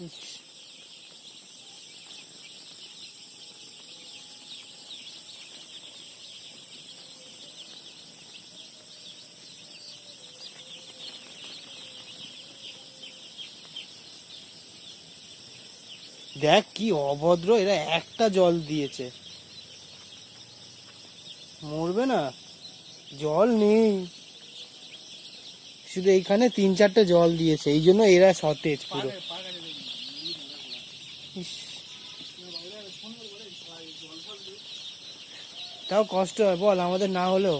ইস, দেখ কি অভদ্র, এরা একটা জল দিয়েছে, মরবে না, জল নেই, শুধু এইখানে 3-4টে জল দিয়েছে, এই জন্য এরা সতেজ পুরো। ইস, তাও কষ্ট হয় বল, আমাদের না হলেও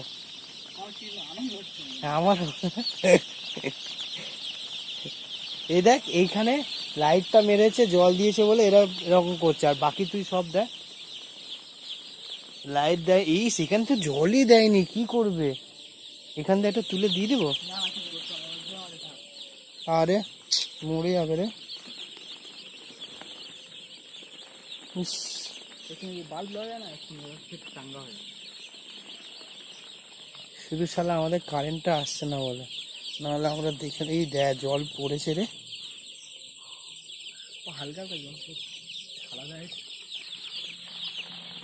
আমার। এই দেখ এইখানে লাইটটা মেরেছে, জল দিয়েছে বলে এরা এরকম করছে, আর বাকি তুই সব দেখ লাইট দেয়, এই সেখানে তো জলই দেয়নি, কি করবে, এখান থেকে একটা তুলে দিয়ে দিব, আরে মরে যাবে রে। ইস, বাল্ব লওয়া যায় না, চাঙ্গা হয়ে শুধু শালা আমাদের কারেন্টটা আসছে না বলে, নাহলে আমরা দেখে, এই দেখ জল পড়েছে রে, হালকা হালকা জল ছাড়া যায়।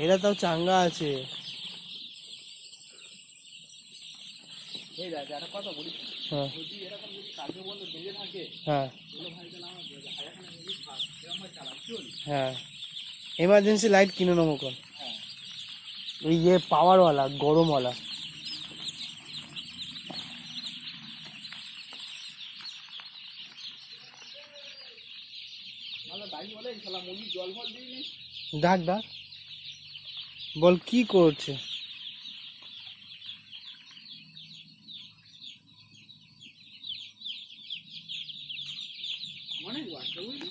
এরা তাও চাঙ্গা আছে। এই দেখ একটা কথা বলি, হ্যাঁ যদি এরকম যদি কাজে বন্ধ বেঁধে থাকে, হ্যাঁ তাহলে ভাই তাহলে আমার হাজারখানা যদি থাক এরকম ভাই চালান চল। হ্যাঁ, এমার্জেন্সি লাইট কিনে নেবো কোন, হ্যাঁ ওই ইয়ে পাওয়ারওয়ালা, গরমওয়ালা। মানে দায়ী বলে শালা মুরগি জল ফল দিইনি। ডাক ডাক, বল কি করছে। অনেক বাচ্চা বুঝলি।